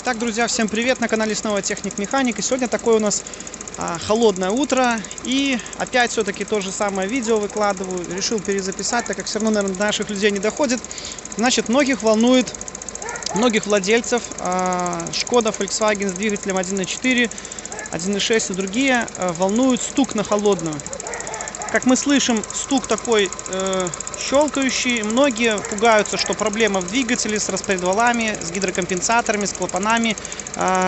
Итак, друзья, всем привет! На канале снова Техник Механик. И сегодня такое у нас холодное утро. И опять все-таки то же самое видео выкладываю. Решил перезаписать, так как все равно, наверное, до наших людей не доходит. Значит, многих волнует, многих владельцев Шкода, Volkswagen с двигателем 1.4, 1.6 и другие волнует стук на холодную. Как мы слышим, стук такой щелкающий. Многие пугаются, что проблема в двигателе с распредвалами, с гидрокомпенсаторами, с клапанами.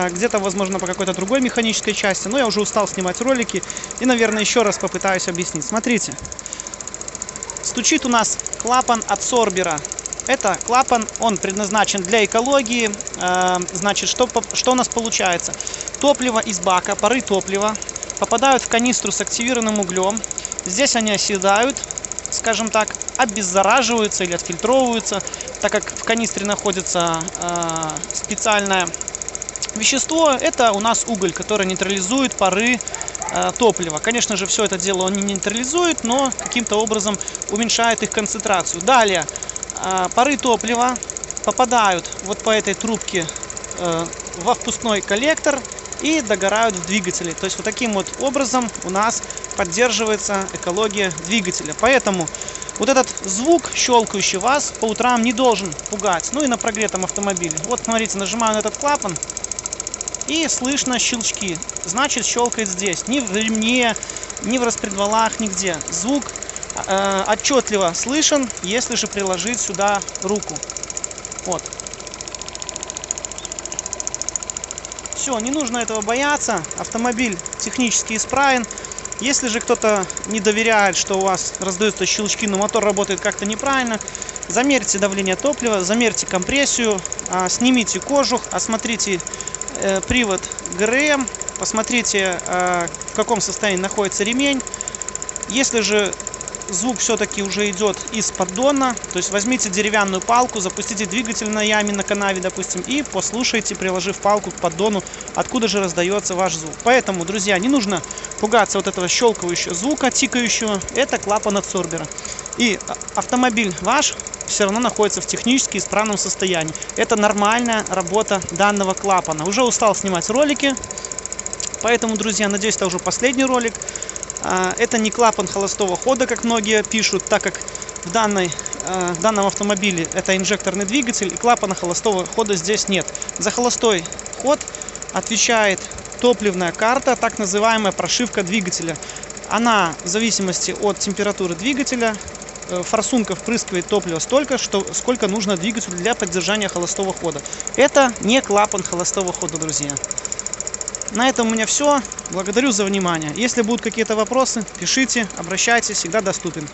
Где-то, возможно, по какой-то другой механической части. Но я уже устал снимать ролики. И, наверное, еще раз попытаюсь объяснить. Смотрите. Стучит у нас клапан адсорбера. Это клапан, он предназначен для экологии. Значит, что у нас получается? Топливо из бака, пары топлива попадают в канистру с активированным углем. Здесь они оседают, скажем так, обеззараживаются или отфильтровываются, так как в канистре находится специальное вещество. Это у нас уголь, который нейтрализует пары топлива. Конечно же, все это дело он не нейтрализует, но каким-то образом уменьшает их концентрацию. Далее, пары топлива попадают вот по этой трубке во впускной коллектор и догорают в двигателе. То есть вот таким вот образом у нас поддерживается экология двигателя. Поэтому вот этот звук щелкающий вас по утрам не должен пугать. Ну и на прогретом автомобиле. Вот смотрите, нажимаю на этот клапан и слышно щелчки. Значит, щелкает здесь. Ни в ремне, ни в распредвалах, нигде. Звук отчетливо слышен, если же приложить сюда руку. Вот. Все, не нужно этого бояться. Автомобиль технически исправен. Если же кто-то не доверяет, что у вас раздаются щелчки, но мотор работает как-то неправильно, замерьте давление топлива, замерьте компрессию, снимите кожух, осмотрите привод ГРМ, посмотрите, в каком состоянии находится ремень. Если же звук все-таки уже идет из поддона, то есть возьмите деревянную палку, запустите двигатель на яме, на канаве, допустим, и послушайте, приложив палку к поддону, откуда же раздается ваш звук. Поэтому, друзья, не нужно пугаться вот этого щелкающего звука, тикающего. Это клапан адсорбера. И автомобиль ваш все равно находится в технически исправном состоянии. Это нормальная работа данного клапана. Уже устал снимать ролики, поэтому, друзья, надеюсь, это уже последний ролик. Это не клапан холостого хода, как многие пишут, так как в данном автомобиле это инжекторный двигатель, и клапана холостого хода здесь нет. За холостой ход отвечает топливная карта, так называемая прошивка двигателя. Она в зависимости от температуры двигателя, форсунка впрыскивает топливо столько, сколько нужно двигателю для поддержания холостого хода. Это не клапан холостого хода, друзья. На этом у меня все. Благодарю за внимание. Если будут какие-то вопросы, пишите, обращайтесь, всегда доступен.